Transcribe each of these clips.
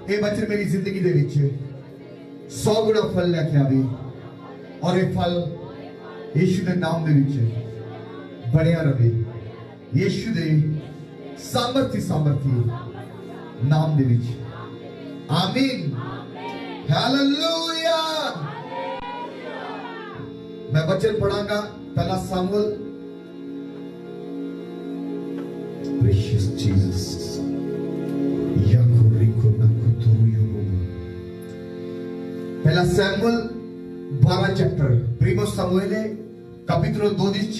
ये वचन मेरी जिंदगी दे विच 100 गुना फल लेके आवे और ये फल यीशु के नाम दे विच बढ़िया रहे। यीशु दे सामर्थी नाम दे विच आमीन। हालेलुया। मैं वचन पढ़ांगा पहला सामुएल। प्रेशियस जीसस पहला सैमुअल 12 चैप्टर प्रीमो समूएले कैपिटल 2 दिस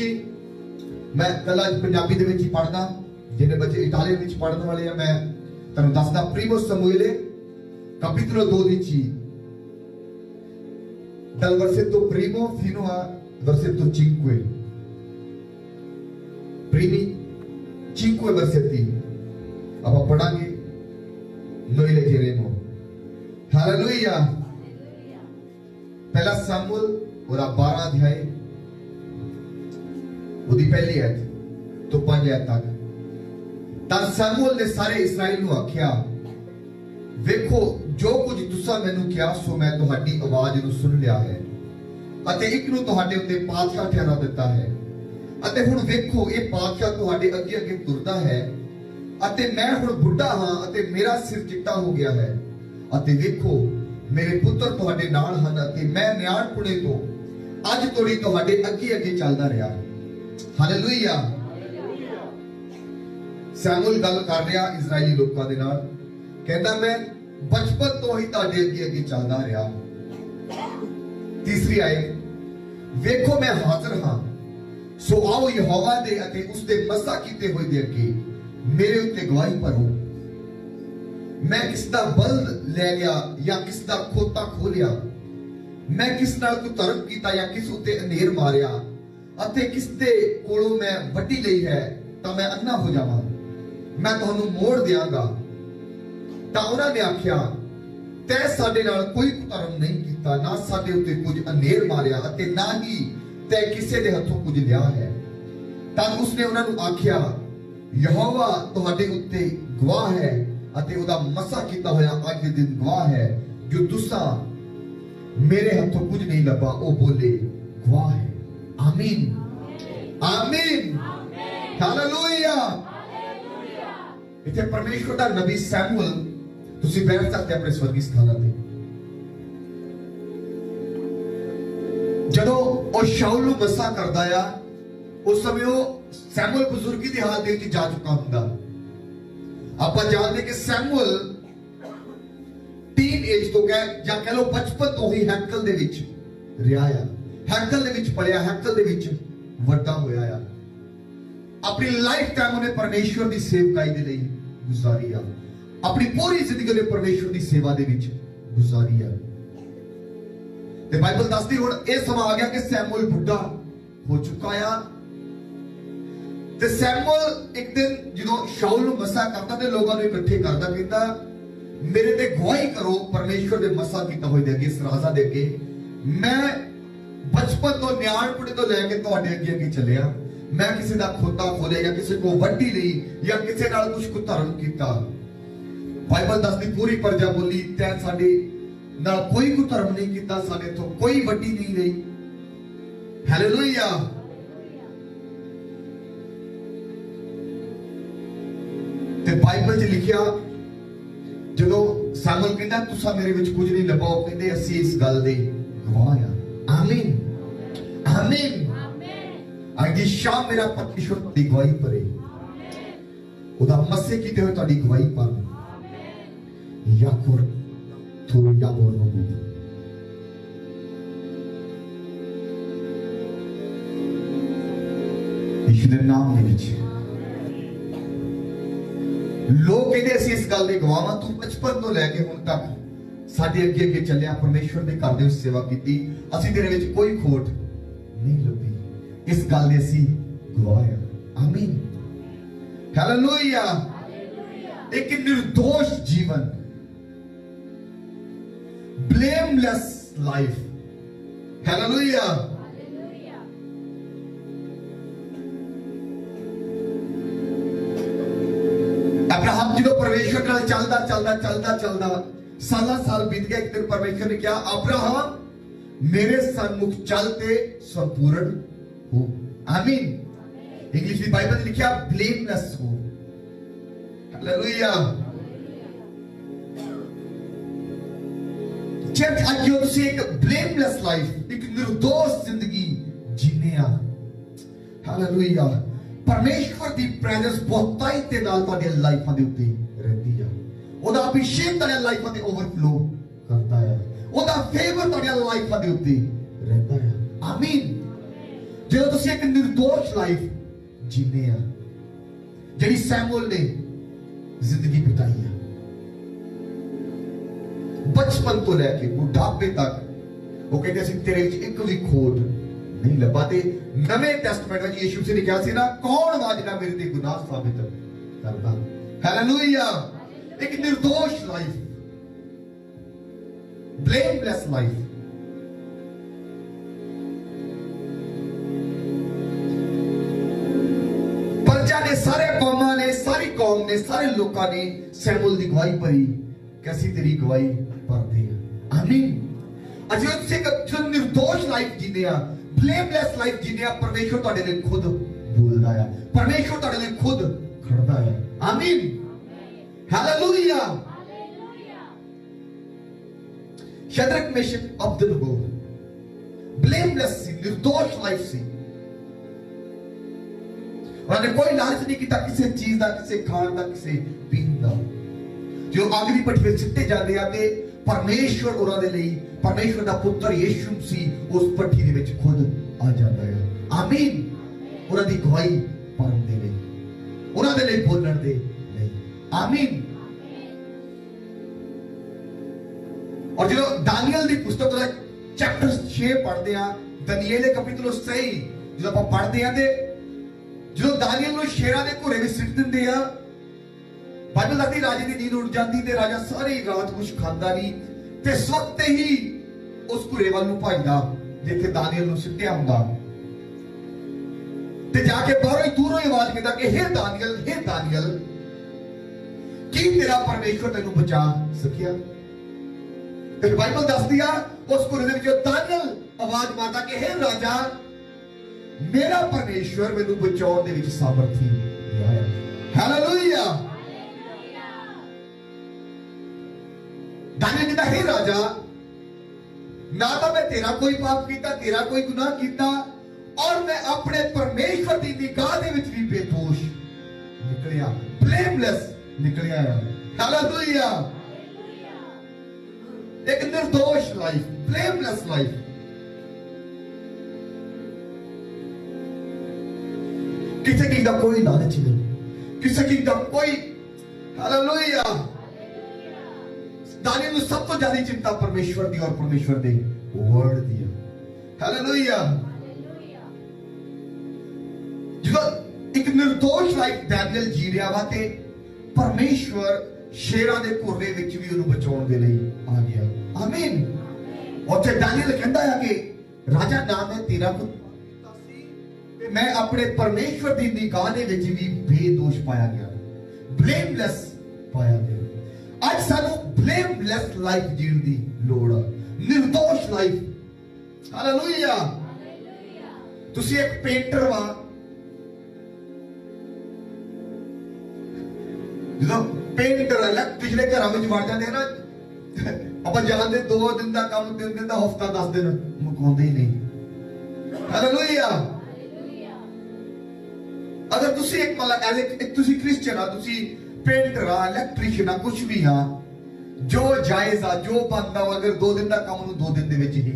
मैं कल पंजाबी दे विच पढ़दा, जिन्हें बच्चे इटालियन विच पढ़ने वाले हैं मैं तुहानू दसदा। प्रीमो समूएले कैपिटल 2 दिस dal versetto primo fino a versetto 5, primi 5 versetti अब पढ़ांगे, noi leggeremo। हालेलुया। पहला सामुएल और 12 अध्याय उदी पहली आयत तो 5 आयत तक। तब सामुएल ने सारे इस्राएल नू आख्या, वेखो जो कुछ तुसा मैनू किया सो मैं तुहाडी आवाज नू सुन लिया है अते एक नू तुहाडे उत्ते पातशाह ठहरा दिता है। अते हुण वेखो ये पातशाह तुहाडे अगे अगे तुरदा है अते मैं हुण बुढ़ा हां अते मेरा सिर चिट्टा हो गया है। अते वेखो मेरे पुत्र तुहाडे नाल हन अते मैं न्याणपुणे तो अज तोड़ी तुहाडे अगे अगे चलदा रहा। हालेलुया। सैमुअल गल कर रहा इजरायली लोकां दे नाल, कहंदा मैं बचपन तो ही तुहाडे अगे अगे चलदा रहा। तीसरी आयत, वेखो मैं हाजिर हां सो आओ यहोवा दे अते उसदे मसा कीते होए दे अगे मेरे उत्ते गवाही भरो। मैं किस दा बल ले गया या किस दा खोता खोलिया, मैं किस नाल को धर्म कीता या किस उत्ते अनेर मारिया अते किस दे कोलों मैं वड्डी लई है तां मैं अन्ना हो जावां, मैं तुहानू मोड़ दियांगा। तां उन्हां ने आख्या, तै साडे नाल कोई धर्म नहीं कीता, ना साडे उत्ते कुछ अनेर मारिया अते ना ही तै किसे दे हथों कुछ लिया है। तां उसने उन्हां नू आख्या, यहोवा तुहाडे उत्ते गवाह है अते उदा मसा कीता होया अज दे दिन गवाह है, जो तुसा मेरे हथों कुछ नहीं लबा ओ बोले गवाह है। आमीन आमीन हालेलुया। इथे परमेश्वर दा नबी सैमुअल तुसी बैठ सकते अपने स्वर्गी स्थानां ते। जदों ओ शाऊल नू मसा करदा आ उस समय ओ सैमुअल बुजुर्गी दी हालत विच जा चुका हुंदा। ਆਪਾਂ ਜਾਣਦੇ कि सैमुअल टीन एज तो ਜਾਂ कह लो बचपन तो ही हैकल ਦੇ ਵਿੱਚ ਰਿਹਾ ਆ, हैकल ਦੇ ਵਿੱਚ ਪੜਿਆ, हैकल ਦੇ ਵਿੱਚ ਵੱਡਾ ਹੋਇਆ ਆ। अपनी लाइफ टाइम उन्हें परमेश्वर की सेवकाई के लिए गुजारी आ, अपनी पूरी जिंदगी ने परमेश्वर की सेवा दे विच गुजारी आ। ते बाइबल दसदी हुण ये समा आ गया कि सैमुअल बुढ़ा हो चुका आ। ते सैमुअल एक दिन जो शाऊल नू मसा करता ते लोगों ने इकट्ठे करता, कहता मेरे ते गवाही करो परमेश्वर दे मसा कीता होए दे अगे इस राजा दे अगे, मैं बचपन तो न्याणपुणे तो लैके तुहाडे अगे अगे चलिया, मैं किसी दा खोता खोलिया या किसी को वड्डी लई या किसी नाल कुछ को धर्म कीता। बाइबल दसदी पूरी प्रजा बोली तै साडे नाल कोई को धर्म नहीं कीता, साडे तो कोई वड्डी नहीं लई। हालेलुया। ते बाइबल च लिखिया जदों सैमुअल कहंदा तुसा मेरे विच कुछ नहीं लभा, ओ कहंदे असीं इस गल दे गवाह आ। आमीन आमीन। अज दी शाम मेरा परमेश्वर दी गवाही भरे, उदा मसे कीते होए तुहाडी गवाही पर याकुर थोरो याबोर नो यीशु दे नाम दे विच लोग कहते असीं इस गल दे गवाह हां, तू बचपन तो लैके हुण तक साडे अगे अगे चलिया, परमेश्वर दे घर दे सेवा कीती, असीं तेरे विच कोई खोट नहीं लभी, इस गल दे असीं गवाह हां। आमीन हालेलुया। एक निर्दोष जीवन, ब्लेमलेस लाइफ। हालेलुया। अब्राहम जो परमेश्वर नाल चलदा चलदा चलदा चलदा साला साल बीत गया, एक दिन परमेश्वर ने कहा अब्राहम मेरे सन्मुख चलते संपूर्ण हो। आमीन। इंग्लिश की बाइबल में लिखा ब्लेमलेस हो। हालेलुया। चर्च आज जो तुसी एक ब्लेमलेस लाइफ, एक निर्दोष जिंदगी जीने आ। हालेलुया। परमेश्वर दी प्रेजेंस बहुताई ते नाल तुहाडी लाइफां दे उत्ते रहती है। ओदा अभिषेक तुहाडी लाइफां ते ओवरफ्लो करता है। ओदा फेवर तुहाडी लाइफां दे उत्ते रहता है। आमीन। जो तुसी एक निर्दोष लाइफ जीने आ, जेडी सैमुअल ने जिंदगी बिताई है, बचपन तो लेके बुढ़ापे तक, वो कहते हैं तेरे विच एक भी खोट नहीं लभा। ते नवें टेस्टमेंट में यीशु से लिखा सी ना, कौन वा जिहड़ा मेरे ते गुनाह साबित करदा। हालेलुया। एक निर्दोष लाइफ, ब्लेमलेस लाइफ। प्रजा ने, सारे कौमां ने, सारी कौम ने, सारे लोगों ने सैमुअल की गवाही भरी। कैसी तेरी गवाही भरते हैं। आमीन। अजे उससे जो निर्दोष लाइफ जीने आ, ब्लेमलेस लाइफ जीने आ, परमेश्वर तुहाडे लिए खुद बोलदा है, परमेश्वर तुहाडे लिए खुद खड़दा है। आमीन। Hallelujah. Shadrach Meshach Abednego blameless सी, निर्दोष लाइफ सी। उन्होंने कोई लालच नहीं किया किसी चीज का, किसी खान का, किसी पीन का। जो अग की भट्ठी में सिੱਟੇ ਜਾਂਦੇ ਆ ਤੇ परमेश्वर ਉਹਨਾਂ ਦੇ ਲਈ, परमेश्वर ਦਾ ਪੁੱਤਰ ਯीशु मसीह उस भट्ठी ਦੇ ਵਿੱਚ खुद आ ਜਾਂਦਾ ਹੈ। आमीन। ਉਹਨਾਂ ਦੀ ਗਵਾਹੀ ਭਰਨ ਦੇ ਲਈ, ਉਹਨਾਂ ਦੇ ਲਈ ਬੋਲਣ ਦੇ ਲਈ। आमीन। और जो दानियल की पुस्तक का चैप्टर 6 पढ़ते हैं, दनियल के कैपिटल 6 जो आप पढ़ते हैं ते जो दानियल ਨੂੰ ਸ਼ੇਰਾਂ ਦੇ ਘੋੜੇ ਵਿੱਚ ਸਿੱਟ ਦਿੰਦੇ ਆ, बाइबल कहती राजे की नींद उड़ जाती ते राजा सारी रात कुछ खाता नहीं ते स्वक्त ही उस घुरे वाल नूं भजदा जिथे दानियल नूं सिੱਟਿਆ हुंदा ते जाके बाहरों दूरों ही आवाज कहता कि हे दानियल की तेरा परमेश्वर तेनू बचा सकिया। ते बाइबल दसदी आ उस घुरे दे विच दानियल आवाज मारदा कि हे राजा मेरा परमेश्वर मैनू बचाउण दे विच सामर्थी है। हालेलुया। दानियल कहता हे राजा, ना तो मैं तेरा कोई पाप किया, तेरा कोई गुनाह किया, और मैं अपने परमेश्वर की निगाह दे विच भी बेदोष निकलिया, ब्लेमलेस निकलिया। हालेलुया। एक निर्दोष लाइफ, ब्लेमलेस लाइफ। किसी चीज का कोई लालच नहीं, किसी चीज का कोई। हालेलुया। दानियल को सब तो ज्यादा चिंता परमेश्वर दी और परमेश्वर दे वर्ड दी। हालेलुया। जो एक निर्दोष लाइफ दानियल जी रहा वा ते परमेश्वर शेरां दे घुरे विच भी उन्हें बचाउण दे लई आ गया। आमीन। और दानियल कहता है कि राजा ना मैं तेरा को मैं अपने परमेश्वर की निगाह दे विच भी बेदोष पाया गया, ब्लेमलेस पाया गया। आज सानू ब्लेमलेस लाइफ जीण दी लोड़ है, निर्दोष लाइफ। हालेलुया। तुसी एक पेंटर वा, जो पेंटर इलेक्ट्रिशियन घरां विच वड़ जांदे ना, ਆਪਾਂ ਜਾਣਦੇ 2 दिन का काम 3 दिन का हफ्ता 10 दिन मुकाउंदे ही नहीं। हालेलुया। अगर तुसी एक मतलब एज एक तुसी क्रिश्चियन आ, तुसी पेंटर आ, इलेक्ट्रिशियन आ, कुछ भी आ, जो जायज आ, जो बनदा, अगर 2 दिन का काम 2 दिन दे विच ही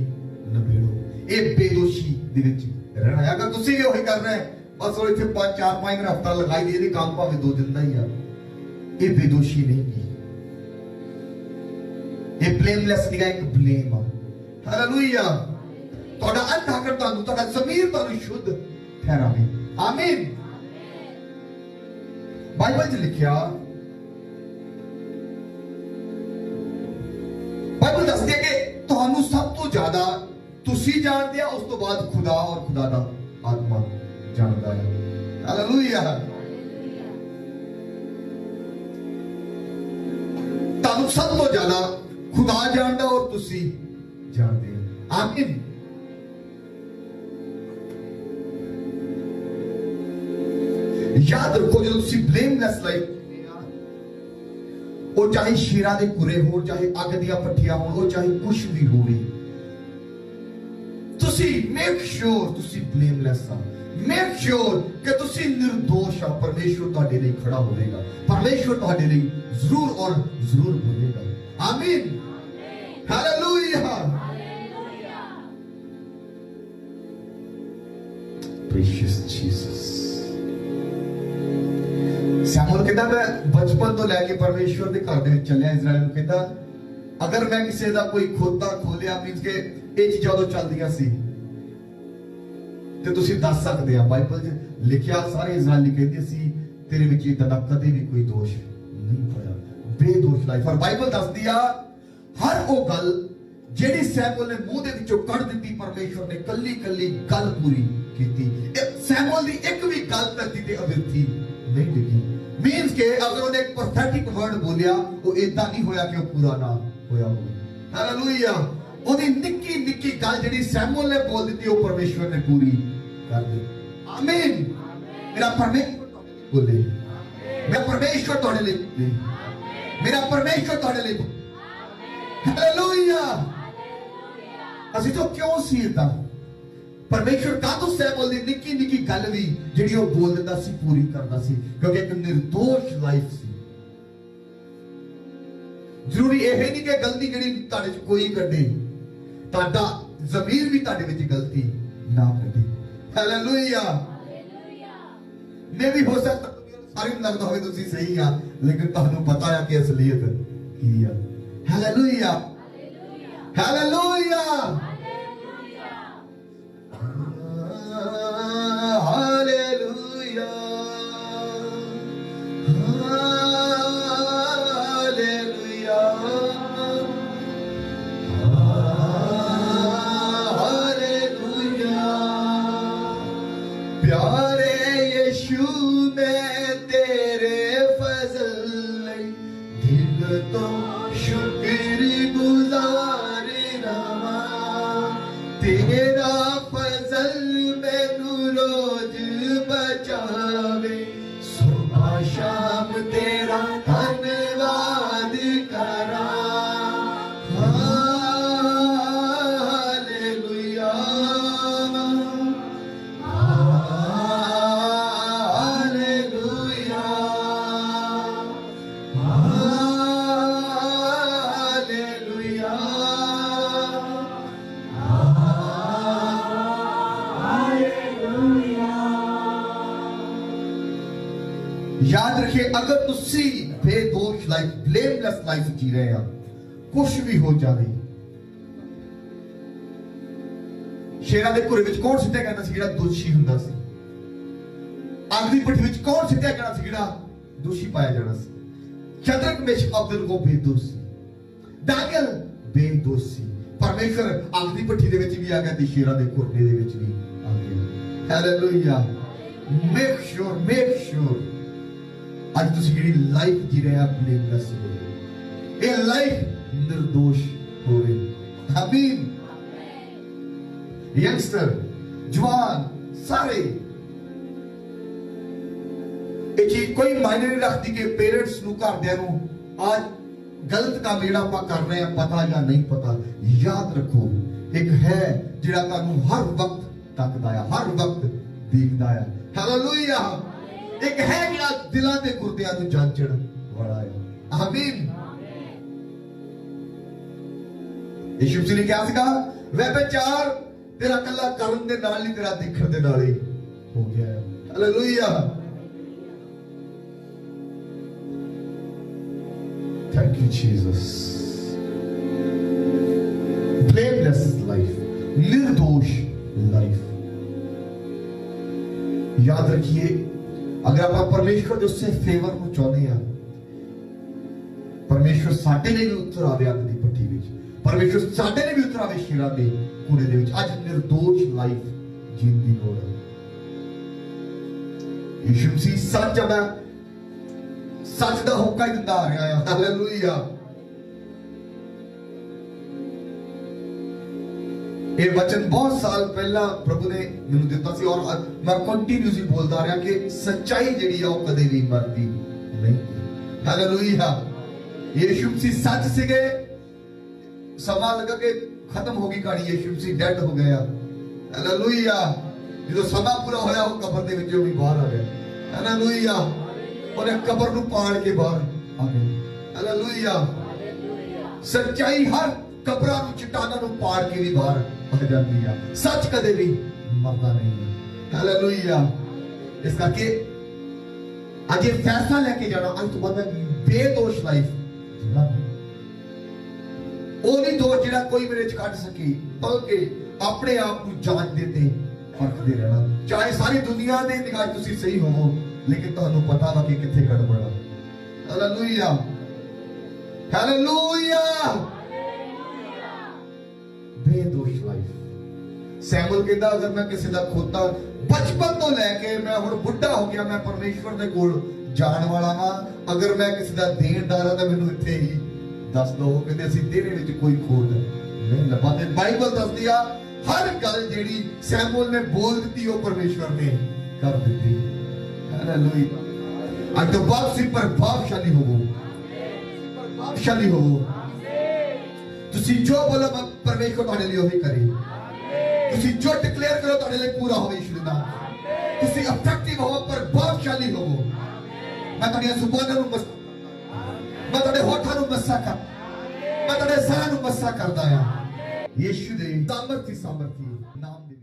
नबेड़ो। ये बेदोशी दे विच रहना है। अगर तुसी भी वही कर रहे हैं, बस वो इतने 4-5 दिन हफ्ता लगाई दे, काम भावे 2 दिन का ही आ, ये बेदोशी नहीं की, ये ब्लेमलेस नहीं, एक ब्लेम आ। हालेलुया। तोड़ा अंधाकड़ तानू, तोड़ा ज़मीर तानू शुद्ध ठहरावे। आमीन। बाइबल च लिखिया, बाइबल दसदी है कि तुहानू सब तो ज्यादा तुसी जानदे आ, उस तो बाद खुदा और खुदा दा आत्मा जानदा है। हालेलुया। तुहानू सब तो ज्यादा खुदा जानता और तुसी जानते हो। आमीन। याद रखो जो तुसी ब्लेमलेस लाइफ, वो चाहे शेरा दे कुरे हो, चाहे अग दियां पट्टियां हो, वो चाहे कुछ भी होवे, तुसी मेक श्योर तुसी ब्लेमलेस आ। मेक श्योर कि तुसी निर्दोष आ। परमेश्वर तुहाडे लिए खड़ा होवेगा, परमेश्वर तुहाडे लिए जरूर और जरूर बोलेगा। आमीन। हालेलुया। Precious Jesus. सैमुअल कहता मैं बचपन तो लैके परमेश्वर के घर दे विच चलिया। इजराइल नूं कहता अगर मैं किसी दा कोई खोता खोलिया, मीनस के ये चीज़ां उदों चलदियां सी ते तुसीं दस सकदे आ। बाइबल च लिखिया सारे इजराइली कहते सी तेरे विच इदां दा कदे भी कोई दोष नहीं पाया, बेदोष लाइफ। और बाइबल दसदी आ हर वो गल जेड़ी सैमुअल ने मुंह दे विचों कढ दित्ती, परमेश्वर ने कल्ली कल्ली गल पूरी कीती। सैमुअल दी एक भी गल धरती ते अविरथी नहीं डिगी। मीन्स के अगर उन्हें एक प्रोफेटिक वर्ड बोलिया वो इदा नहीं होया कि वो पूरा ना होया हो। हालेलुया। ओदी निक्की निक्की गल जेडी सैमुअल ने बोल दी वो परमेश्वर ने पूरी कर दी। आमीन। मेरा परमेश्वर बोले, मेरा परमेश्वर तुहाडे लिए बोले, मेरा परमेश्वर तुहाडे लिए बोले। हालेलुया। असि तो क्यों सी इदा परमेश्वर का तो सैमुअल दी निक्की निक्की गल भी जिहड़ी वो बोल दिंदा सी पूरी करदा सी, क्योंकि एक निर्दोष लाइफ सी। जरूरी यह नहीं कि गलती जिहड़ी तुहाडे च कोई कड्डे, तुहाडा ज़मीर भी तुहाडे विच गलती ना कड्डे। हालेलुया। मैं भी हो सकता सारी नूं लगदा होवे तुसीं सही आ, लेकिन तुहानूं पता है कि असलीयत की है। हालेलुया। हालेलुया। प्यारे यीशु मैं तेरे फजल दिल तो शुक्र गुजार रहा, तेरा फजल मैनू रोज बचावे, सुबह शाम तेरा धन्यवाद करा। याद रखिए अगर तुसी बेदोष लाइफ, ब्लेमलेस लाइफ जी रहे हैं, कुछ भी हो जाए, शेरा दे घुरे विच कौन सिੱਧਿਆ करना सी जिहड़ा दोषी हुंदा सी? अग दी भट्ठी विच कौन सिੱਧਿਆ करना सी जिहड़ा दोषी पाया जाना सी? शद्रक मेशक अबेदनगो बेदोष सी, दानियल बेदोष सी। परमेश्वर अग दी भट्ठी दे विच भी आ गया ते शेरा दे घुरने दे विच भी आ गया। हालेलुया। मेक श्योर आज तुसी जिहड़ी लाइफ जी रहे हैं ब्लेमलेस हो, ये लाइफ निर्दोष होवे। आमीन। यंगस्टर, जवान, सारे ये चीज कोई मायने नहीं रखती कि पेरेंट्स नूं घरदियां नूं आज गलत काम जिहड़ा आपां कर रहे हैं पता या नहीं पता। याद रखो एक है जिहड़ा तुहानूं हर वक्त तकदा है, हर वक्त देखदा है। हालेलुया। एक है जिहड़ा दिलां ते गुरदियां नूं जांचण वाला है। आमीन। यीशु मसीह ने क्या सीगा? व्यभिचार तेरा कल्ला करन दे नाल ही तेरा देखण दे नाल ही हो गया है। Hallelujah. Thank you Jesus. Blameless life, निर्दोष लाइफ। याद रखिए अगर आप परमेश्वर के उससे फेवर को चाहते हैं, परमेश्वर साडे ने भी उत्तर आवे अग दी भट्ठी विच, परमेश्वर साडे ने भी उत्तर आवे शेरा दे कूड़े दे विच। आज निर्दोष लाइफ जीण दी लोड़ है। यीशु मसीह सच है, सच दा होका ही दिंदा आ रहा है। हालेलुया। ਇਹ ਵਚਨ ਬਹੁਤ ਸਾਲ ਪਹਿਲਾਂ ਪ੍ਰਭੂ ਨੇ ਮੈਨੂੰ ਦਿੱਤਾ ਸੀ ਔਰ ਮੈਂ ਕੰਟੀਨਿਊਸਲੀ ਬੋਲਦਾ ਰਿਹਾ ਕਿ ਸੱਚਾਈ ਜਿਹੜੀ ਆ ਉਹ ਕਦੇ ਵੀ ਮਰਦੀ ਨਹੀਂ। ਹਾਲੇਲੂਇਆ। ਯੀਸ਼ੂ ਮਸੀਹ ਸੱਚ ਸੀਗੇ, ਸਮਾਂ ਲੱਗਾ ਕਿ ਖਤਮ ਹੋ ਗਈ ਕਹਾਣੀ, ਯੀਸ਼ੂ ਮਸੀਹ ਡੈਡ ਹੋ ਗਿਆ। ਹਾਲੇਲੂਇਆ। ਜਦੋਂ ਸਮਾਂ ਪੂਰਾ ਹੋਇਆ ਉਹ ਕਬਰ ਦੇ ਵਿੱਚੋਂ ਵੀ ਬਾਹਰ ਆ ਗਿਆ। ਹਾਲੇਲੂਇਆ। ਉਹਨੇ ਕਬਰ ਨੂੰ ਪਾੜ ਕੇ ਬਾਹਰ ਆ ਗਿਆ। ਹਾਲੇਲੂਇਆ। ਸੱਚਾਈ ਹਰ ਕਬਰਾਂ ਨੂੰ, ਚਟਾਨਾਂ ਨੂੰ ਪਾੜ ਕੇ ਵੀ ਬਾਹਰ ਆ ਜਾਂਦੀ ਆ। ਸੱਚ ਕਦੇ ਵੀ ਮਰਦਾ ਨਹੀਂ। ਹਾਲੇਲੂਇਆ। ਇਸ ਕਰਕੇ ਅੱਜ ਇਹ ਫੈਸਲਾ ਲੈ ਕੇ ਜਾਣਾ, ਅੱਜ ਤੋਂ ਬਾਅਦ ਮੈਂ ਬੇਦੋਸ਼ ਲਾਈਫ ਜੀਣਾ। ਉਹ ਨਹੀਂ ਦੋਸ਼ ਜਿਹੜਾ ਕੋਈ ਮੇਰੇ ਚ ਕੱਢ ਸਕੇ, ਬਲਕਿ ਆਪਣੇ ਆਪ ਨੂੰ ਜਾਂਚਦੇ ਤੇ ਪਰਖਦੇ ਰਹਿਣਾ। ਚਾਹੇ ਸਾਰੀ ਦੁਨੀਆ ਦੇ ਨਿਗਾਹ ਤੁਸੀਂ ਸਹੀ ਹੋਵੋ, ਲੇਕਿਨ ਤੁਹਾਨੂੰ ਪਤਾ ਵਾ ਕਿ ਕਿੱਥੇ ਗੜਬੜ ਆ। ਹਾਲੇਲੂਇਆ। ਹਾਲੇਲੂਇਆ। ਬੇਦੋਸ਼ ਲਾਈਫ। ਸੈਮੂਅਲ ਕਹਿੰਦਾ ਅਗਰ ਮੈਂ ਕਿਸੇ ਦਾ ਖੋਤਾ ਬਚਪਨ ਤੋਂ ਲੈ ਕੇ ਮੈਂ ਹੁਣ ਬੁੱਢਾ ਹੋ ਗਿਆ, ਮੈਂ ਪਰਮੇਸ਼ਵਰ ਦੇ ਕੋਲ ਜਾਣ ਵਾਲਾ ਹਾਂ, ਅਗਰ ਮੈਂ ਕਿਸੇ ਦਾ ਦੇਣਦਾਰ ਹਾਂ ਤਾਂ ਮੈਨੂੰ ਇੱਥੇ ਹੀ ਦੱਸ ਦੋ। ਕਹਿੰਦੇ ਅਸੀਂ ਦੇਣੇ ਵਿੱਚ ਕੋਈ ਖੋਟ ਨਹੀਂ ਲੱਭਾਂਗੇ। ਬਾਈਬਲ ਦੱਸਦੀ ਆ ਹਰ ਗੱਲ ਜਿਹੜੀ ਸੈਮੂਅਲ ਨੇ ਬੋਲ ਦਿੱਤੀ ਉਹ ਪਰਮੇਸ਼ਵਰ ਨੇ ਕਰ ਦਿੱਤੀ। ਹਾਲੇਲੂਇਆ। ਅੱਜ ਤੋਂ ਬਾਅਦ ਤੁਸੀਂ ਪ੍ਰਭਾਵਸ਼ਾਲੀ ਹੋਵੋ, ਪ੍ਰਭਾਵਸ਼ਾਲੀ ਹੋਵੋ। ਤੁਸੀਂ ਜੋ ਬੋਲੋ ਪਰਮੇਸ਼ਵਰ ਤੁਹਾਡੇ ਲਈ ਉਹੀ ਕਰੇ। ਤੁਸੀਂ ਜੋ ਡਿਕਲੇਅਰ ਕਰੋ ਤੁਹਾਡੇ ਲਈ ਪੂਰਾ ਹੋਵੇ ਯਿਸੂ ਦੇ ਨਾਮ। ਤੁਸੀਂ ਇਫੈਕਟਿਵ ਹੋਵੋ, ਪ੍ਰਭਾਵਸ਼ਾਲੀ ਹੋਵੋ। ਮੈਂ ਤੁਹਾਡੀਆਂ ਜ਼ੁਬਾਨਾਂ ਨੂੰ ਮੈਂ ਤੁਹਾਡੇ ਹੋਠਾਂ ਨੂੰ ਮੱਸਾ ਕਰ, ਮੈਂ ਤੁਹਾਡੇ ਸਾਹਾਂ ਨੂੰ ਮੱਸਾ ਕਰਦਾ ਆ ਯਿਸੂ ਦੇ ਸਾਮਰਥੀ ਨਾਮ ਦੇ।